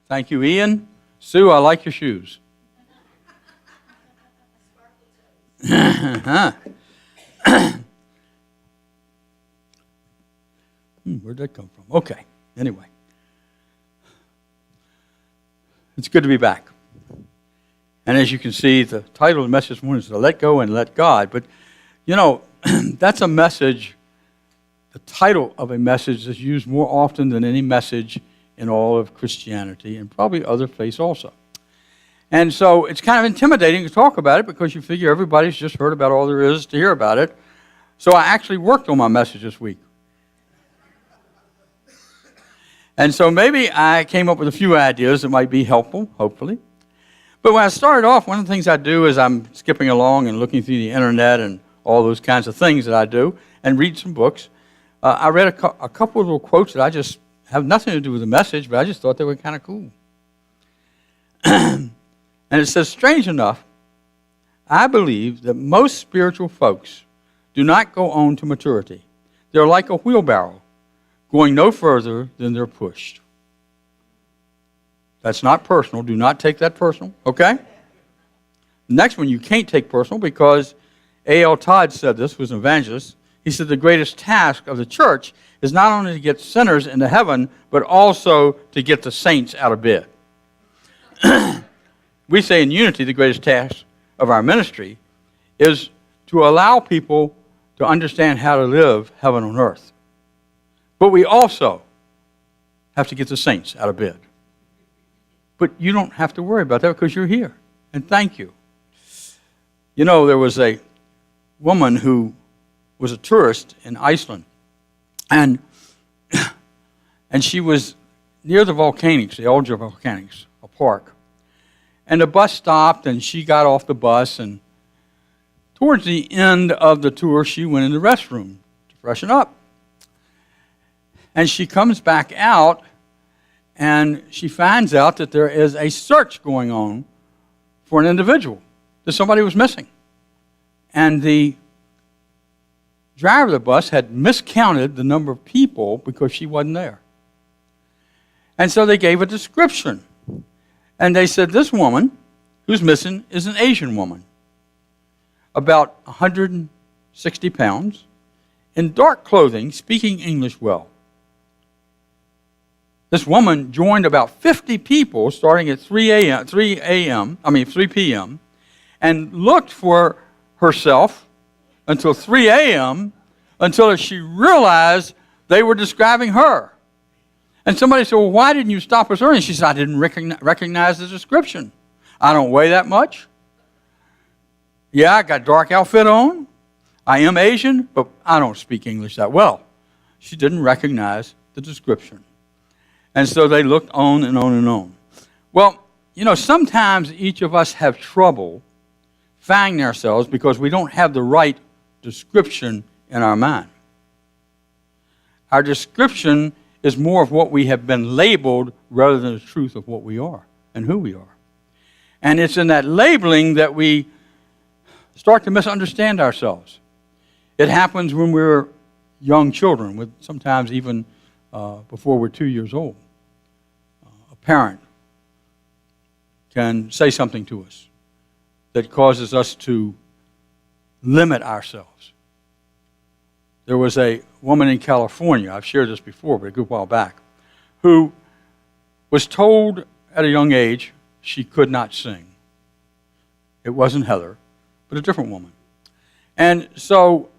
Thank you, Ian. Sue, I like your shoes. Where'd that come from? Okay, anyway. It's good to be back. And as you can see, the title of the message this morning is Let Go and Let God. But, you know, that's a message, the title of a message that's used more often than any message in all of Christianity and probably other faiths also. And so it's kind of intimidating to talk about it because you figure everybody's just heard about all there is to hear about it. So I actually worked on my message this week. And so maybe I came up with a few ideas that might be helpful, hopefully. But when I started off, one of the things I do is I'm skipping along and looking through the internet and all those kinds of things that I do and read some books. I read a couple of little quotes that I just have nothing to do with the message, but I just thought they were kind of cool. And it says, strange enough, I believe that most spiritual folks do not go on to maturity. They're like a wheelbarrow, going no further than they're pushed. That's not personal. Do not take that personal, okay? The next one you can't take personal because A.L. Todd said this, was an evangelist. He said the greatest task of the church is not only to get sinners into heaven, but also to get the saints out of bed. We say in Unity the greatest task of our ministry is to allow people to understand how to live heaven on earth. But we also have to get the saints out of bed. But you don't have to worry about that because you're here. And thank you. You know, there was a woman who was a tourist in Iceland. And she was near the volcanics, the Ultra volcanics, a park. And the bus stopped and she got off the bus. And towards the end of the tour, she went in the restroom to freshen up. And she comes back out and she finds out that there is a search going on for an individual, that somebody was missing. And the driver of the bus had miscounted the number of people because she wasn't there. And so they gave a description. And they said, this woman who's missing is an Asian woman, about 160 pounds, in dark clothing, speaking English well. This woman joined about 50 people starting at 3 p.m., and looked for herself until 3 a.m., until she realized they were describing her. And somebody said, well, why didn't you stop us early? And she said, I didn't recognize the description. I don't weigh that much. Yeah, I got a dark outfit on. I am Asian, but I don't speak English that well. She didn't recognize the description. And so they looked on and on and on. Well, you know, sometimes each of us have trouble finding ourselves because we don't have the right description in our mind. Our description is more of what we have been labeled rather than the truth of what we are and who we are. And it's in that labeling that we start to misunderstand ourselves. It happens when we're young children, sometimes even before we're 2 years old. A parent can say something to us that causes us to limit ourselves. There was a woman in California, I've shared this before, but a good while back, who was told at a young age she could not sing. It wasn't Heather, but a different woman. And so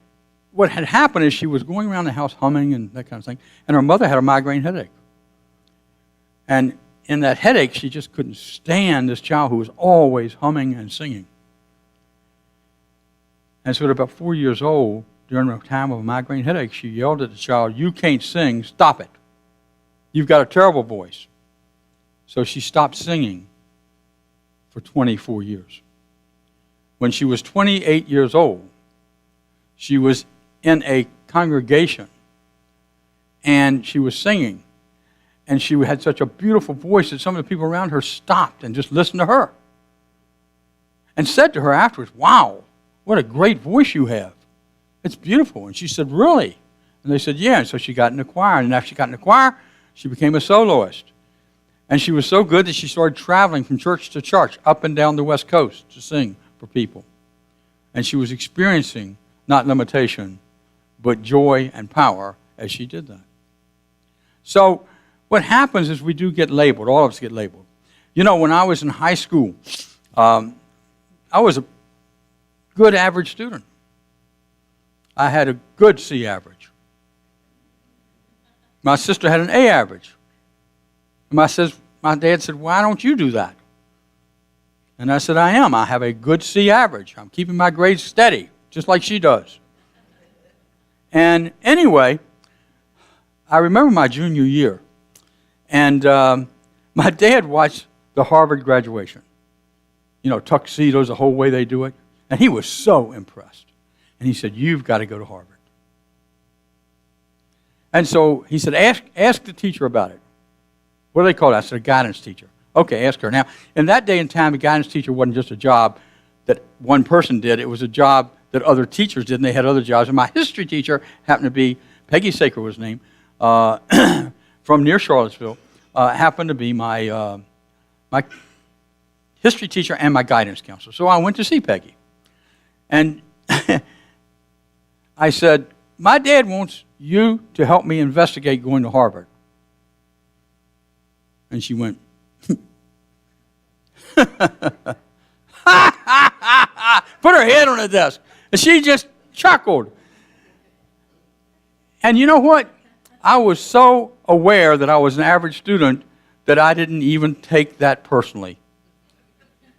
what had happened is she was going around the house humming and that kind of thing, and her mother had a migraine headache. And in that headache, she just couldn't stand this child who was always humming and singing. And so at about 4 years old, during a time of a migraine headache, she yelled at the child, you can't sing, stop it. You've got a terrible voice. So she stopped singing for 24 years. When she was 28 years old, she was in a congregation and she was singing. And she had such a beautiful voice that some of the people around her stopped and just listened to her. And said to her afterwards, wow, what a great voice you have. It's beautiful. And she said, really? And they said, yeah. And so she got in the choir. And after she got in the choir, she became a soloist. And she was so good that she started traveling from church to church up and down the West Coast to sing for people. And she was experiencing not limitation, but joy and power as she did that. So what happens is we do get labeled. All of us get labeled. You know, when I was in high school, I was a good average student. I had a good C average. My sister had an A average. And my dad said, why don't you do that? And I said, I am. I have a good C average. I'm keeping my grades steady, just like she does. And anyway, I remember my junior year, and my dad watched the Harvard graduation. You know, tuxedos, the whole way they do it. And he was so impressed. And he said, you've got to go to Harvard. And so he said, ask the teacher about it. What do they call it? I said, a guidance teacher. Okay, ask her. Now, in that day and time, a guidance teacher wasn't just a job that one person did. It was a job that other teachers did, and they had other jobs. And my history teacher happened to be, Peggy Saker was his name, from near Charlottesville, happened to be my history teacher and my guidance counselor. So I went to see Peggy. And I said, my dad wants you to help me investigate going to Harvard. And she went, put her head on the desk. And she just chuckled. And you know what? I was so aware that I was an average student that I didn't even take that personally.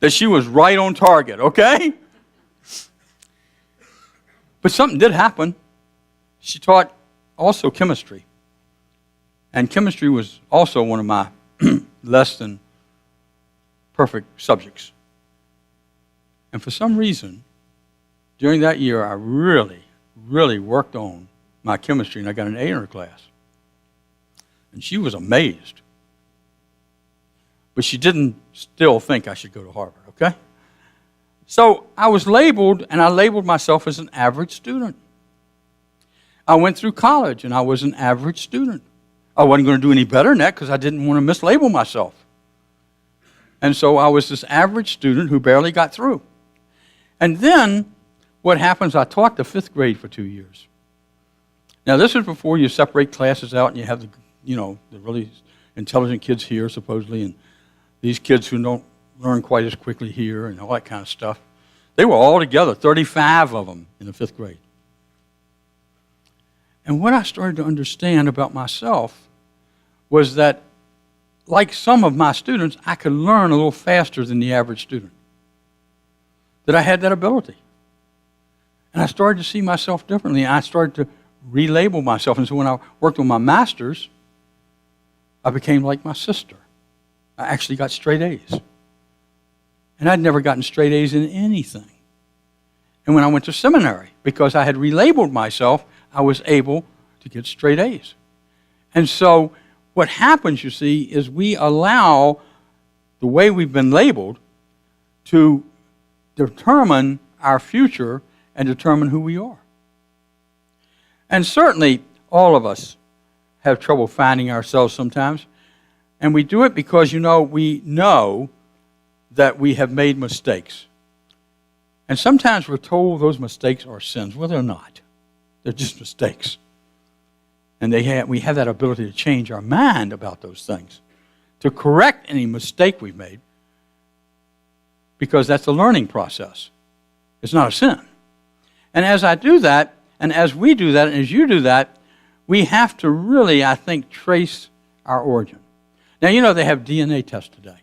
That she was right on target, okay? But something did happen. She taught also chemistry. And chemistry was also one of my less than perfect subjects. And for some reason, during that year, I really, really worked on my chemistry, and I got an A in her class. And she was amazed. But she didn't still think I should go to Harvard, okay? So I was labeled, and I labeled myself as an average student. I went through college, and I was an average student. I wasn't going to do any better than that because I didn't want to mislabel myself. And so I was this average student who barely got through. And then what happens, I taught the 5th grade for 2 years. Now, this is before you separate classes out and you have the really intelligent kids here, supposedly, and these kids who don't learn quite as quickly here and all that kind of stuff. They were all together, 35 of them in the 5th grade. And what I started to understand about myself was that, like some of my students, I could learn a little faster than the average student. That I had that ability. And I started to see myself differently, and I started to relabel myself. And so when I worked on my master's, I became like my sister. I actually got straight A's. And I'd never gotten straight A's in anything. And when I went to seminary, because I had relabeled myself, I was able to get straight A's. And so what happens, you see, is we allow the way we've been labeled to determine our future and determine who we are. And certainly, all of us have trouble finding ourselves sometimes. And we do it because, we know that we have made mistakes. And sometimes we're told those mistakes are sins. Well, they're not. They're just mistakes. And we have that ability to change our mind about those things, to correct any mistake we've made, because that's a learning process. It's not a sin. And as I do that, and as we do that, and as you do that, we have to really, I think, trace our origin. Now, they have DNA tests today.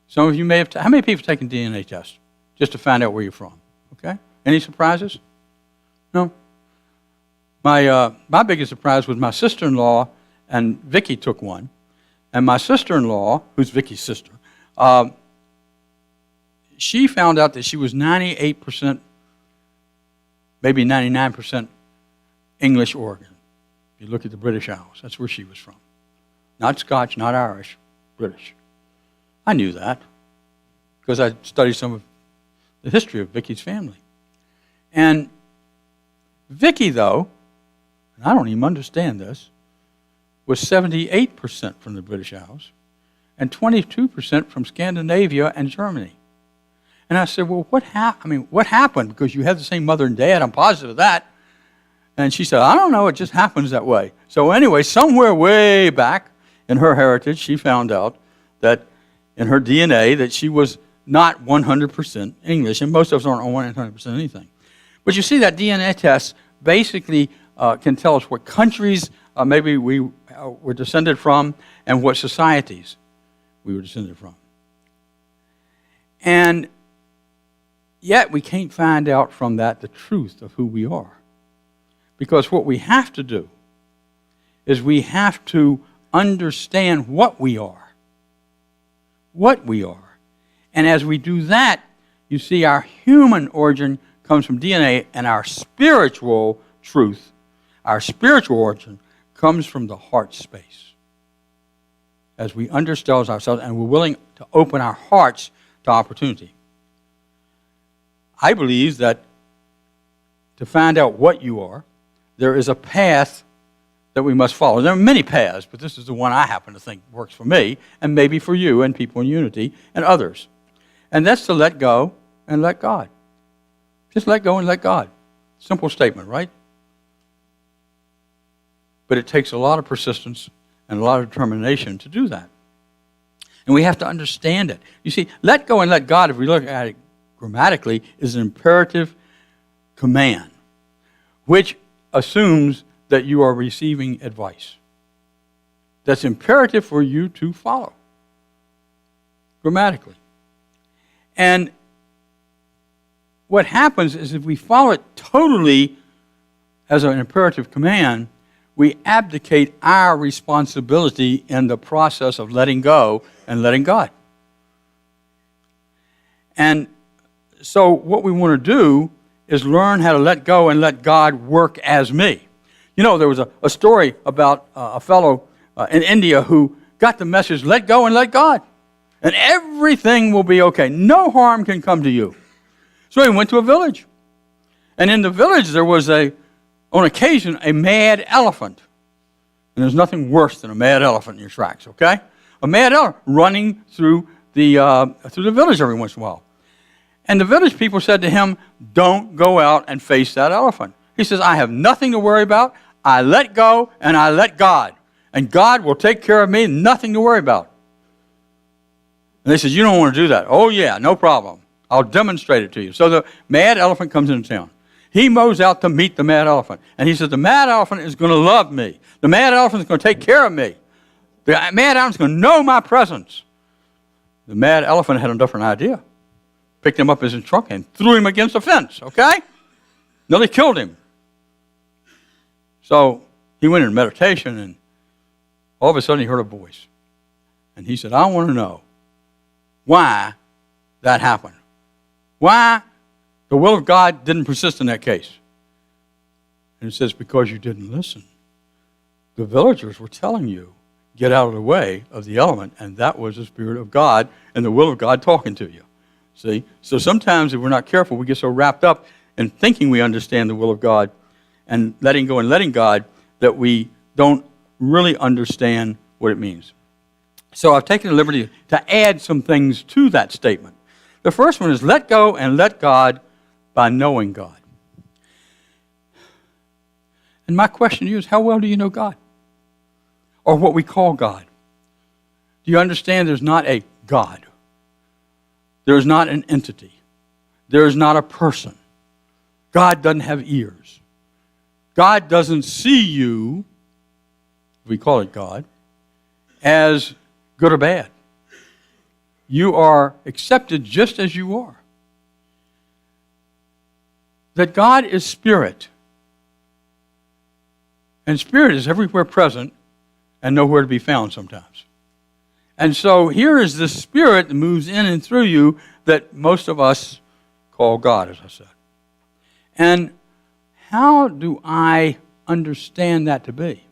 Some of you may have, how many people have taken DNA tests just to find out where you're from? Okay? Any surprises? No? My biggest surprise was my sister-in-law, and Vicki took one. And my sister-in-law, who's Vicki's sister, she found out that she was 98%, maybe 99% English origin. If you look at the British Isles, that's where she was from. Not Scotch, not Irish, British. I knew that because I studied some of the history of Vicki's family. And Vicki, though, and I don't even understand this, was 78% from the British Isles, and 22% from Scandinavia and Germany. And I said, well, what happened? Because you have the same mother and dad. I'm positive of that. And she said, I don't know. It just happens that way. So anyway, somewhere way back in her heritage, she found out that in her DNA that she was not 100% English. And most of us aren't 100% anything. But you see, that DNA test basically can tell us what countries maybe we were descended from and what societies we were descended from. And yet we can't find out from that the truth of who we are. Because what we have to do is we have to understand what we are. What we are. And as we do that, you see our human origin comes from DNA, and our spiritual truth, our spiritual origin, comes from the heart space. As we understand ourselves and we're willing to open our hearts to opportunity. I believe that to find out what you are, there is a path that we must follow. There are many paths, but this is the one I happen to think works for me, and maybe for you and people in Unity and others. And that's to let go and let God. Just let go and let God. Simple statement, right? But it takes a lot of persistence and a lot of determination to do that. And we have to understand it. You see, let go and let God, if we look at it grammatically, is an imperative command, which assumes that you are receiving advice. That's imperative for you to follow, grammatically. And what happens is if we follow it totally as an imperative command, we abdicate our responsibility in the process of letting go and letting God. And so what we want to do is learn how to let go and let God work as me. You know, there was a story about a fellow in India who got the message, let go and let God, and everything will be okay. No harm can come to you. So he went to a village. And in the village there was, on occasion, a mad elephant. And there's nothing worse than a mad elephant in your tracks, okay? A mad elephant running through the village every once in a while. And the village people said to him, don't go out and face that elephant. He says, I have nothing to worry about. I let go and I let God. And God will take care of me, nothing to worry about. And they said, you don't want to do that. Oh yeah, no problem. I'll demonstrate it to you. So the mad elephant comes into town. He mows out to meet the mad elephant. And he says, the mad elephant is going to love me. The mad elephant is going to take care of me. The mad elephant is going to know my presence. The mad elephant had a different idea. Picked him up in his trunk and threw him against a fence, okay? Nearly killed him. So he went in meditation, and all of a sudden he heard a voice. And he said, I want to know why that happened. Why the will of God didn't persist in that case. And it says, because you didn't listen. The villagers were telling you, get out of the way of the element, and that was the Spirit of God and the will of God talking to you. See? So sometimes if we're not careful, we get so wrapped up in thinking we understand the will of God and letting go and letting God that we don't really understand what it means. So I've taken the liberty to add some things to that statement. The first one is let go and let God by knowing God. And my question to you is, how well do you know God? Or what we call God? Do you understand there's not a God? There is not an entity. There is not a person. God doesn't have ears. God doesn't see you, we call it God, as good or bad. You are accepted just as you are. That God is spirit. And spirit is everywhere present and nowhere to be found sometimes. And so here is this spirit that moves in and through you that most of us call God, as I said. And how do I understand that to be?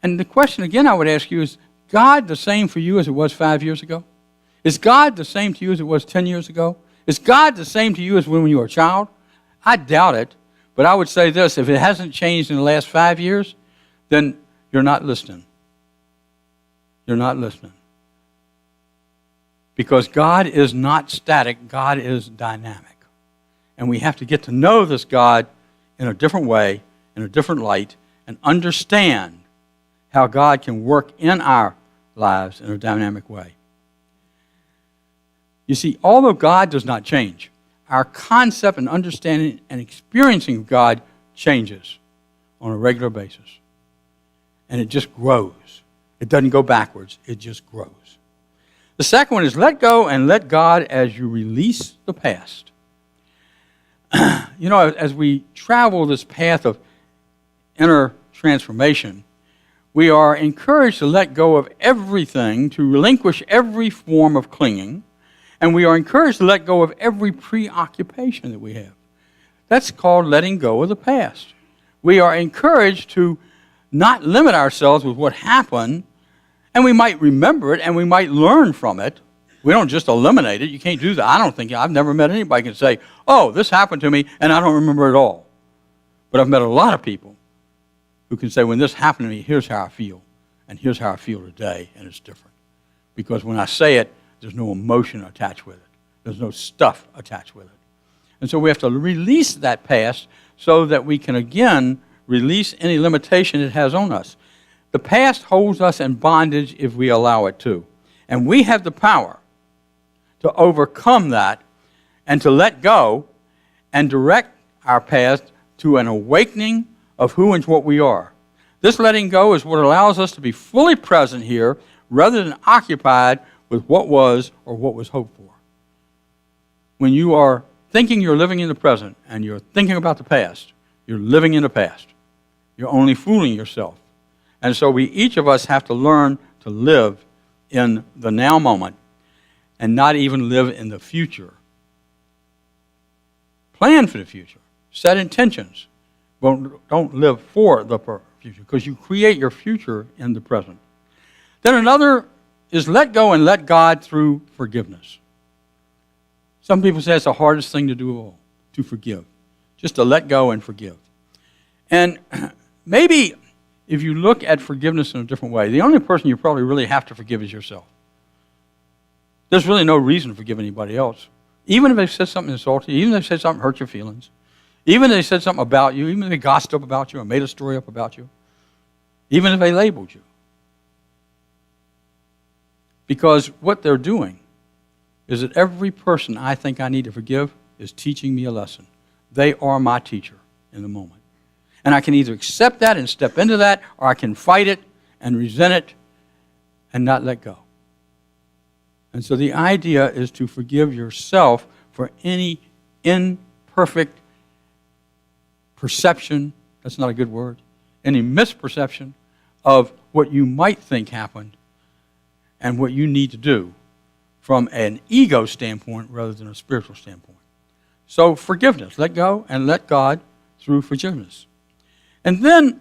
And the question again I would ask you is, God the same for you as it was 5 years ago? Is God the same to you as it was 10 years ago? Is God the same to you as when you were a child? I doubt it, but I would say this, if it hasn't changed in the last 5 years, then you're not listening. You're not listening. Because God is not static, God is dynamic. And we have to get to know this God in a different way, in a different light, and understand how God can work in our lives in a dynamic way. You see, although God does not change, our concept and understanding and experiencing of God changes on a regular basis. And it just grows. It doesn't go backwards, it just grows. The second one is let go and let God as you release the past. You know, as we travel this path of inner transformation, we are encouraged to let go of everything, to relinquish every form of clinging, and we are encouraged to let go of every preoccupation that we have. That's called letting go of the past. We are encouraged to not limit ourselves with what happened, and we might remember it and we might learn from it. We don't just eliminate it. You can't do that. I've never met anybody who can say, oh, this happened to me and I don't remember it all. But I've met a lot of people who can say, when this happened to me, here's how I feel. And here's how I feel today, and it's different. Because when I say it, there's no emotion attached with it. There's no stuff attached with it. And so we have to release that past so that we can again release any limitation it has on us. The past holds us in bondage if we allow it to. And we have the power to overcome that and to let go and direct our past to an awakening of who and what we are. This letting go is what allows us to be fully present here rather than occupied with what was or what was hoped for. When you are thinking you're living in the present and you're thinking about the past, you're living in the past. You're only fooling yourself. And so each of us have to learn to live in the now moment and not even live in the future. Plan for the future. Set intentions. But don't live for the future, because you create your future in the present. Then another is let go and let God through forgiveness. Some people say it's the hardest thing to do of all, to forgive. Just to let go and forgive. And maybe if you look at forgiveness in a different way, the only person you probably really have to forgive is yourself. There's really no reason to forgive anybody else. Even if they said something insulting, even if they said something hurt your feelings, even if they said something about you, even if they gossiped about you or made a story up about you, even if they labeled you. Because what they're doing is that every person I think I need to forgive is teaching me a lesson. They are my teacher in the moment. And I can either accept that and step into that, or I can fight it and resent it and not let go. And so the idea is to forgive yourself for any imperfect perception, that's not a good word, any misperception of what you might think happened and what you need to do from an ego standpoint rather than a spiritual standpoint. So forgiveness, let go and let God through forgiveness. And then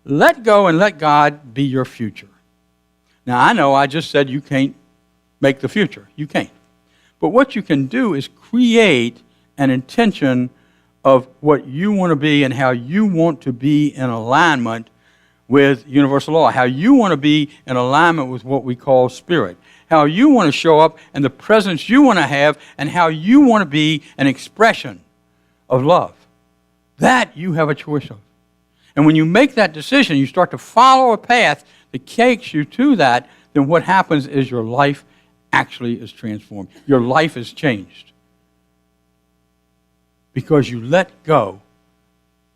let go and let God be your future. Now I know I just said you can't make the future. You can't. But what you can do is create an intention of what you want to be and how you want to be in alignment with universal law, how you want to be in alignment with what we call spirit, how you want to show up and the presence you want to have, and how you want to be an expression of love. That you have a choice of. And when you make that decision, you start to follow a path that takes you to that, then what happens is your life actually is transformed. Your life is changed. Because you let go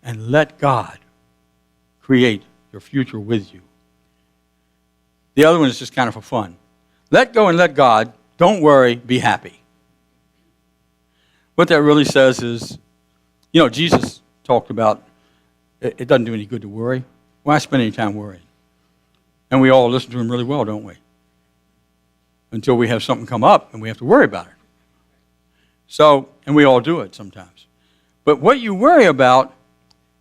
and let God create your future with you. The other one is just kind of for fun. Let go and let God. Don't worry, be happy. What that really says is, Jesus talked about it doesn't do any good to worry. Why spend any time worrying? And we all listen to him really well, don't we? Until we have something come up and we have to worry about it. So, and we all do it sometimes. But what you worry about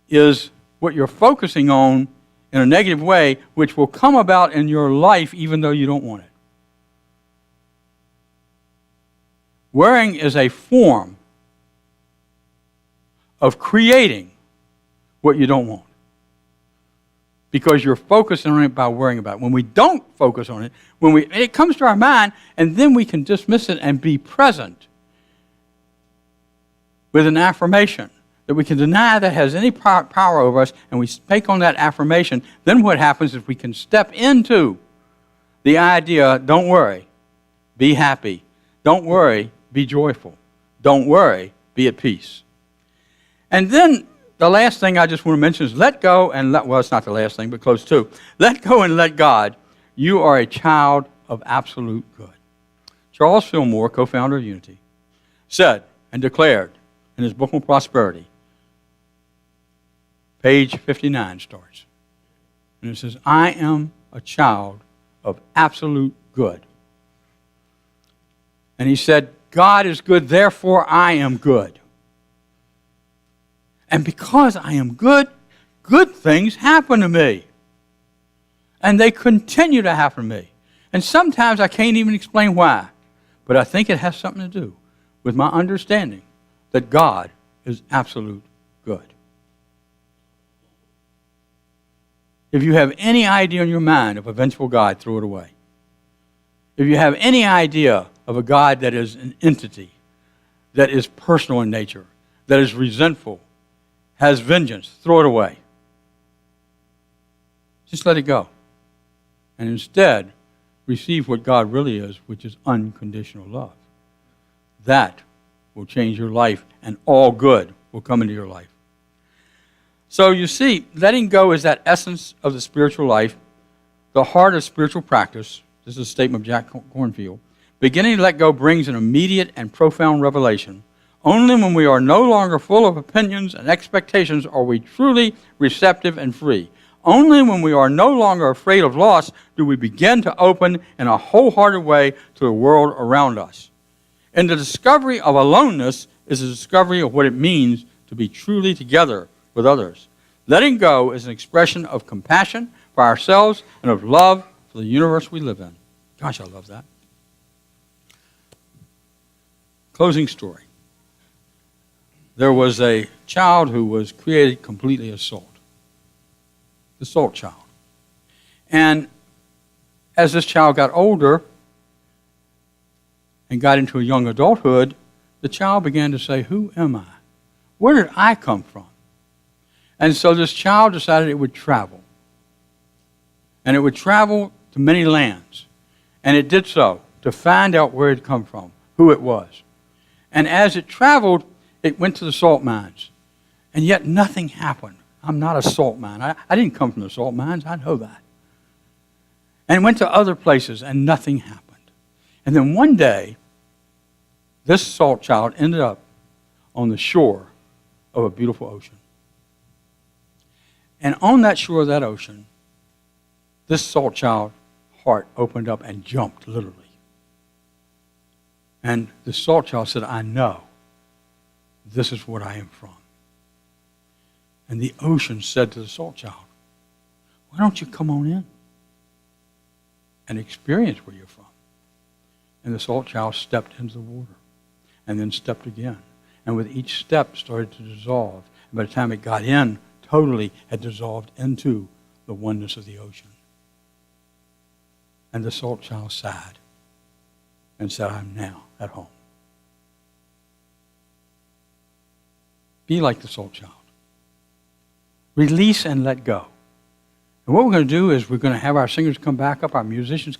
is what you're focusing on in a negative way, which will come about in your life even though you don't want it. Worrying is a form of creating what you don't want. because you're focusing on it by worrying about it. When we don't focus on it, it comes to our mind, and then we can dismiss it and be present with an affirmation that we can deny that has any power over us, and we speak on that affirmation. Then what happens is we can step into the idea, don't worry, be happy. Don't worry, be joyful. Don't worry, be at peace. And then the last thing I just want to mention is let go and well, it's not the last thing, but close to. Let go and let God. You are a child of absolute good. Charles Fillmore, co-founder of Unity, said and declared in his book on prosperity, page 59 starts, and it says, I am a child of absolute good. And he said, God is good, therefore I am good. And because I am good, good things happen to me. And they continue to happen to me. And sometimes I can't even explain why. But I think it has something to do with my understanding that God is absolute good. If you have any idea in your mind of a vengeful God, throw it away. If you have any idea of a God that is an entity, that is personal in nature, that is resentful, has vengeance, throw it away. Just let it go. And instead, receive what God really is, which is unconditional love. That will change your life, and all good will come into your life. So you see, letting go is that essence of the spiritual life, the heart of spiritual practice. This is a statement of Jack Kornfield. Beginning to let go brings an immediate and profound revelation. Only when we are no longer full of opinions and expectations are we truly receptive and free. Only when we are no longer afraid of loss do we begin to open in a wholehearted way to the world around us. And the discovery of aloneness is a discovery of what it means to be truly together with others. Letting go is an expression of compassion for ourselves and of love for the universe we live in. Gosh, I love that. Closing story. There was a child who was created completely as salt. The salt child. And as this child got older and got into a young adulthood, the child began to say, who am I? Where did I come from? And so this child decided it would travel. And it would travel to many lands. And it did so to find out where it had come from, who it was. And as it traveled, it went to the salt mines. And yet nothing happened. I'm not a salt mine. I didn't come from the salt mines. I know that. And went to other places, and nothing happened. And then one day, this salt child ended up on the shore of a beautiful ocean. And on that shore of that ocean, this salt child's heart opened up and jumped, literally. And the salt child said, I know this is what I am from. And the ocean said to the salt child, why don't you come on in and experience where you're from? And the salt child stepped into the water and then stepped again. And with each step started to dissolve. And by the time it got in, totally had dissolved into the oneness of the ocean. And the salt child sighed and said, I'm now at home. Be like the salt child. Release and let go. And what we're going to do is we're going to have our singers come back up, our musicians